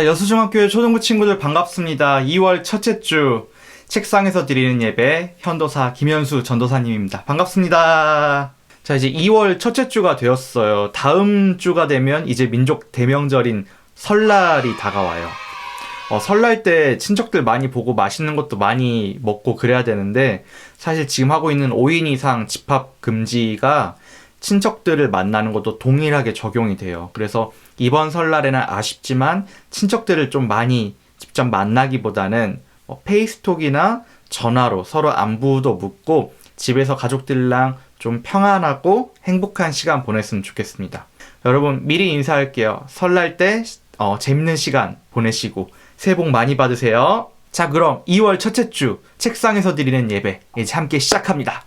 자, 여수중학교의 초등부 친구들 반갑습니다. 2월 첫째 주 책상에서 드리는 예배 현도사 김현수 전도사님입니다. 반갑습니다. 자, 이제 2월 첫째 주가 되었어요. 다음 주가 되면 이제 민족 대명절인 설날이 다가와요. 설날 때 친척들 많이 보고 맛있는 것도 많이 먹고 그래야 되는데, 사실 지금 하고 있는 5인 이상 집합 금지가 친척들을 만나는 것도 동일하게 적용이 돼요. 그래서 이번 설날에는 아쉽지만 친척들을 좀 많이 직접 만나기보다는 페이스톡이나 전화로 서로 안부도 묻고 집에서 가족들이랑 좀 평안하고 행복한 시간 보냈으면 좋겠습니다. 여러분, 미리 인사할게요. 설날 때 재밌는 시간 보내시고 새해 복 많이 받으세요. 자, 그럼 2월 첫째 주 책상에서 드리는 예배 이제 함께 시작합니다.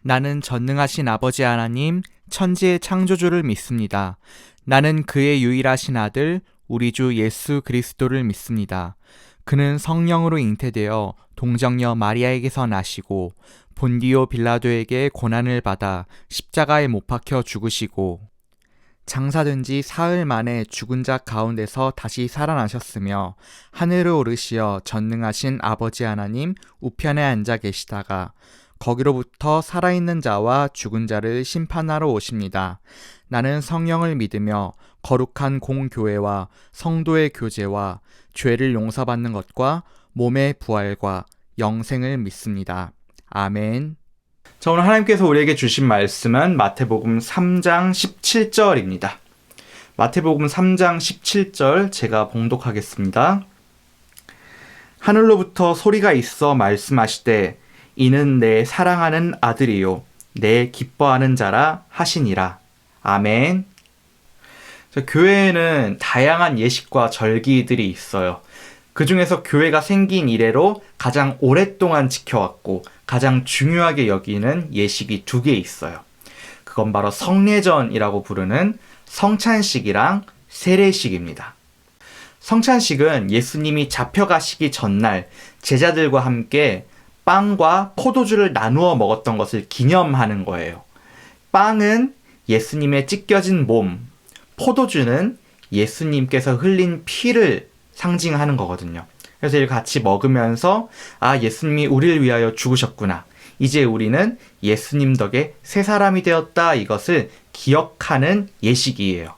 나는 전능하신 아버지 하나님, 천지의 창조주를 믿습니다. 나는 그의 유일하신 아들, 우리 주 예수 그리스도를 믿습니다. 그는 성령으로 잉태되어 동정녀 마리아에게서 나시고 본디오 빌라도에게 고난을 받아 십자가에 못 박혀 죽으시고 장사된 지 사흘 만에 죽은 자 가운데서 다시 살아나셨으며 하늘을 오르시어 전능하신 아버지 하나님 우편에 앉아 계시다가 거기로부터 살아있는 자와 죽은 자를 심판하러 오십니다. 나는 성령을 믿으며 거룩한 공교회와 성도의 교제와 죄를 용서받는 것과 몸의 부활과 영생을 믿습니다. 아멘. 자, 오늘 하나님께서 우리에게 주신 말씀은 마태복음 3장 17절입니다. 마태복음 3장 17절 제가 봉독하겠습니다. 하늘로부터 소리가 있어 말씀하시되 이는 내 사랑하는 아들이요 내 기뻐하는 자라 하시니라. 아멘. 자, 교회에는 다양한 예식과 절기들이 있어요. 그 중에서 교회가 생긴 이래로 가장 오랫동안 지켜왔고 가장 중요하게 여기는 예식이 두 개 있어요. 그건 바로 성례전이라고 부르는 성찬식이랑 세례식입니다. 성찬식은 예수님이 잡혀가시기 전날 제자들과 함께 빵과 포도주를 나누어 먹었던 것을 기념하는 거예요. 빵은 예수님의 찢겨진 몸, 포도주는 예수님께서 흘린 피를 상징하는 거거든요. 그래서 이걸 같이 먹으면서 예수님이 우리를 위하여 죽으셨구나. 이제 우리는 예수님 덕에 새 사람이 되었다. 이것을 기억하는 예식이에요.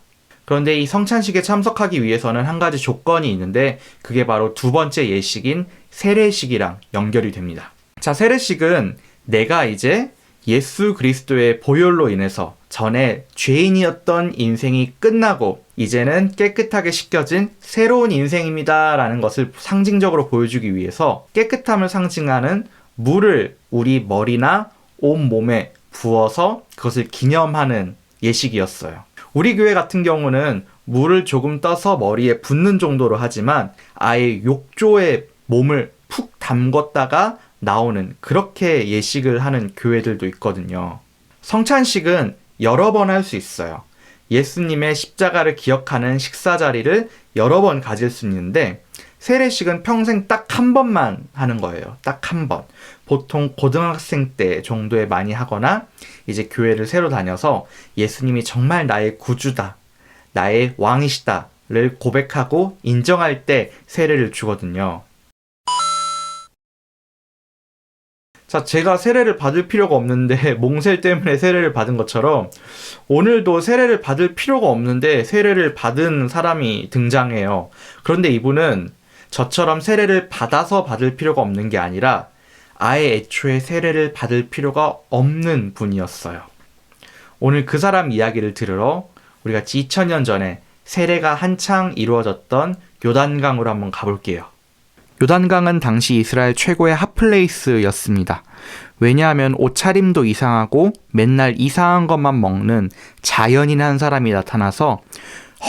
그런데 이 성찬식에 참석하기 위해서는 한 가지 조건이 있는데 그게 바로 두 번째 예식인 세례식이랑 연결이 됩니다. 자, 세례식은 내가 이제 예수 그리스도의 보혈로 인해서 전에 죄인이었던 인생이 끝나고 이제는 깨끗하게 씻겨진 새로운 인생입니다 라는 것을 상징적으로 보여주기 위해서 깨끗함을 상징하는 물을 우리 머리나 온몸에 부어서 그것을 기념하는 예식이었어요. 우리 교회 같은 경우는 물을 조금 떠서 머리에 붓는 정도로 하지만 아예 욕조에 몸을 푹 담궜다가 나오는 그렇게 예식을 하는 교회들도 있거든요. 성찬식은 여러 번 할 수 있어요. 예수님의 십자가를 기억하는 식사 자리를 여러 번 가질 수 있는데 세례식은 평생 딱 한 번만 하는 거예요. 딱 한 번. 보통 고등학생 때 정도에 많이 하거나 이제 교회를 새로 다녀서 예수님이 정말 나의 구주다, 나의 왕이시다를 고백하고 인정할 때 세례를 주거든요. 자, 제가 세례를 받을 필요가 없는데 몽셀 때문에 세례를 받은 것처럼 오늘도 세례를 받을 필요가 없는데 세례를 받은 사람이 등장해요. 그런데 이분은 저처럼 세례를 받아서 받을 필요가 없는 게 아니라 아예 애초에 세례를 받을 필요가 없는 분이었어요. 오늘 그 사람 이야기를 들으러 우리 같이 2000년 전에 세례가 한창 이루어졌던 요단강으로 한번 가볼게요. 요단강은 당시 이스라엘 최고의 핫플레이스였습니다. 왜냐하면 옷차림도 이상하고 맨날 이상한 것만 먹는 자연인 한 사람이 나타나서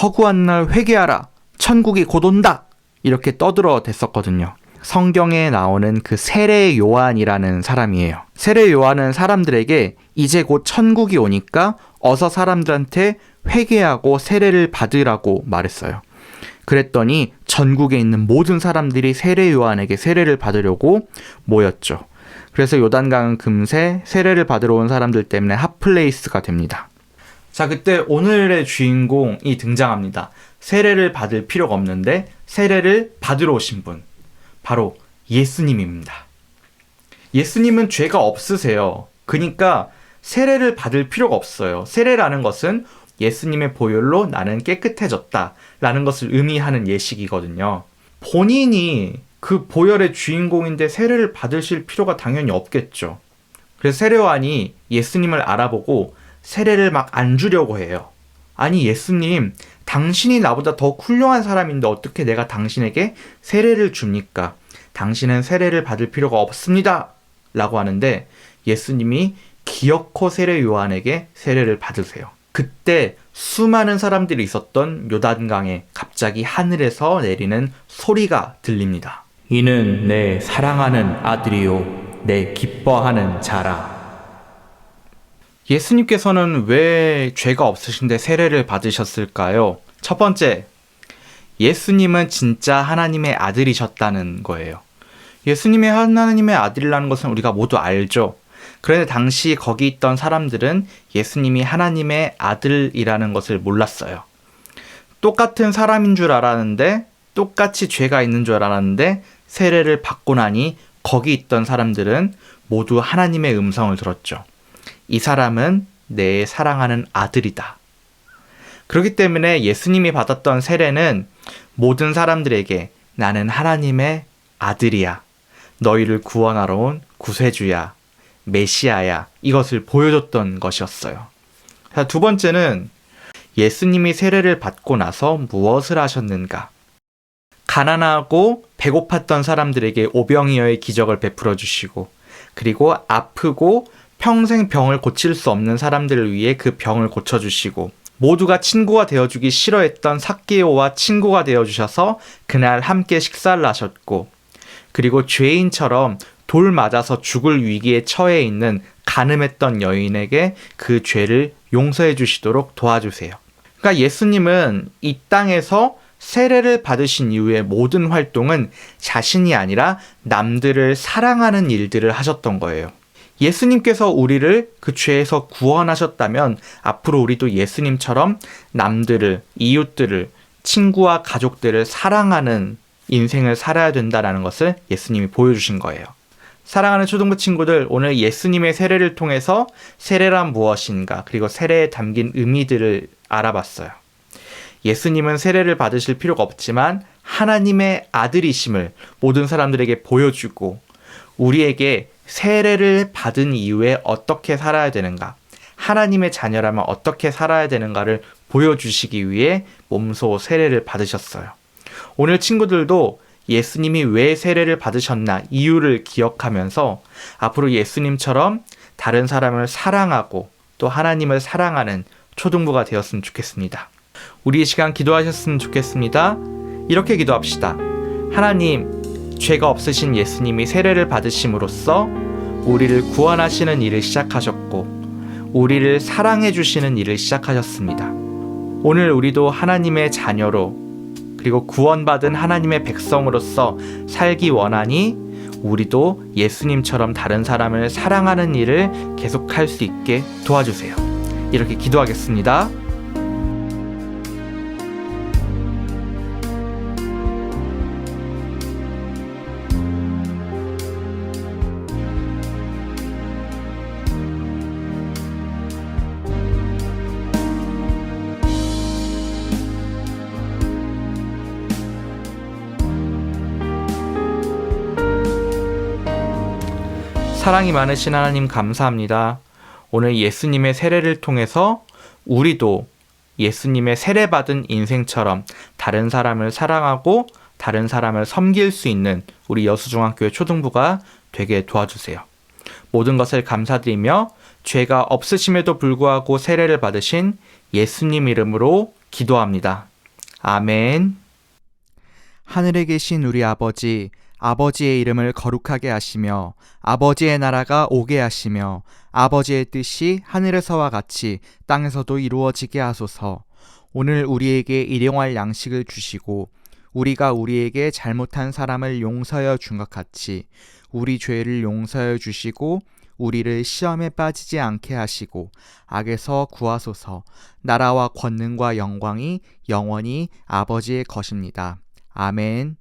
허구한 날 회개하라! 천국이 곧 온다! 이렇게 떠들어댔었거든요. 성경에 나오는 그 세례 요한이라는 사람이에요. 세례 요한은 사람들에게 이제 곧 천국이 오니까 어서 사람들한테 회개하고 세례를 받으라고 말했어요. 그랬더니 전국에 있는 모든 사람들이 세례 요한에게 세례를 받으려고 모였죠. 그래서 요단강은 금세 세례를 받으러 온 사람들 때문에 핫플레이스가 됩니다. 자, 그때 오늘의 주인공이 등장합니다. 세례를 받을 필요가 없는데 세례를 받으러 오신 분, 바로 예수님입니다. 예수님은 죄가 없으세요. 그러니까 세례를 받을 필요가 없어요. 세례라는 것은 예수님의 보혈로 나는 깨끗해졌다 라는 것을 의미하는 예식이거든요. 본인이 그 보혈의 주인공인데 세례를 받으실 필요가 당연히 없겠죠. 그래서 세례요한이 예수님을 알아보고 세례를 막 안 주려고 해요. 아니 예수님, 당신이 나보다 더 훌륭한 사람인데 어떻게 내가 당신에게 세례를 줍니까? 당신은 세례를 받을 필요가 없습니다 라고 하는데 예수님이 기어코 세례 요한에게 세례를 받으세요. 그때 수많은 사람들이 있었던 요단강에 갑자기 하늘에서 내리는 소리가 들립니다. 이는 내 사랑하는 아들이요 내 기뻐하는 자라. 예수님께서는 왜 죄가 없으신데 세례를 받으셨을까요? 첫 번째, 예수님은 진짜 하나님의 아들이셨다는 거예요. 예수님의 하나님의 아들이라는 것은 우리가 모두 알죠. 그런데 당시 거기 있던 사람들은 예수님이 하나님의 아들이라는 것을 몰랐어요. 똑같은 사람인 줄 알았는데, 똑같이 죄가 있는 줄 알았는데 세례를 받고 나니 거기 있던 사람들은 모두 하나님의 음성을 들었죠. 이 사람은 내 사랑하는 아들이다. 그렇기 때문에 예수님이 받았던 세례는 모든 사람들에게 나는 하나님의 아들이야. 너희를 구원하러 온 구세주야. 메시아야. 이것을 보여줬던 것이었어요. 자, 두 번째는 예수님이 세례를 받고 나서 무엇을 하셨는가? 가난하고 배고팠던 사람들에게 오병이어의 기적을 베풀어 주시고, 그리고 아프고 평생 병을 고칠 수 없는 사람들을 위해 그 병을 고쳐주시고, 모두가 친구가 되어주기 싫어했던 삭개오와 친구가 되어주셔서 그날 함께 식사를 하셨고, 그리고 죄인처럼 돌 맞아서 죽을 위기에 처해 있는 간음했던 여인에게 그 죄를 용서해 주시도록 도와주세요. 그러니까 예수님은 이 땅에서 세례를 받으신 이후의 모든 활동은 자신이 아니라 남들을 사랑하는 일들을 하셨던 거예요. 예수님께서 우리를 그 죄에서 구원하셨다면 앞으로 우리도 예수님처럼 남들을, 이웃들을, 친구와 가족들을 사랑하는 인생을 살아야 된다는 것을 예수님이 보여주신 거예요. 사랑하는 초등부 친구들, 오늘 예수님의 세례를 통해서 세례란 무엇인가, 그리고 세례에 담긴 의미들을 알아봤어요. 예수님은 세례를 받으실 필요가 없지만 하나님의 아들이심을 모든 사람들에게 보여주고, 우리에게 세례를 받은 이후에 어떻게 살아야 되는가, 하나님의 자녀라면 어떻게 살아야 되는가를 보여주시기 위해 몸소 세례를 받으셨어요. 오늘 친구들도 예수님이 왜 세례를 받으셨나 이유를 기억하면서 앞으로 예수님처럼 다른 사람을 사랑하고 또 하나님을 사랑하는 초등부가 되었으면 좋겠습니다. 우리 이 시간 기도하셨으면 좋겠습니다. 이렇게 기도합시다. 하나님, 죄가 없으신 예수님이 세례를 받으심으로써 우리를 구원하시는 일을 시작하셨고 우리를 사랑해 주시는 일을 시작하셨습니다. 오늘 우리도 하나님의 자녀로, 그리고 구원받은 하나님의 백성으로서 살기 원하니 우리도 예수님처럼 다른 사람을 사랑하는 일을 계속할 수 있게 도와주세요. 이렇게 기도하겠습니다. 사랑이 많으신 하나님 감사합니다. 오늘 예수님의 세례를 통해서 우리도 예수님의 세례받은 인생처럼 다른 사람을 사랑하고 다른 사람을 섬길 수 있는 우리 여수중앙교회 초등부가 되게 도와주세요. 모든 것을 감사드리며 죄가 없으심에도 불구하고 세례를 받으신 예수님 이름으로 기도합니다. 아멘. 하늘에 계신 우리 아버지, 아버지의 이름을 거룩하게 하시며 아버지의 나라가 오게 하시며 아버지의 뜻이 하늘에서와 같이 땅에서도 이루어지게 하소서. 오늘 우리에게 일용할 양식을 주시고 우리가 우리에게 잘못한 사람을 용서하여 준 것 같이 우리 죄를 용서하여 주시고 우리를 시험에 빠지지 않게 하시고 악에서 구하소서. 나라와 권능과 영광이 영원히 아버지의 것입니다. 아멘.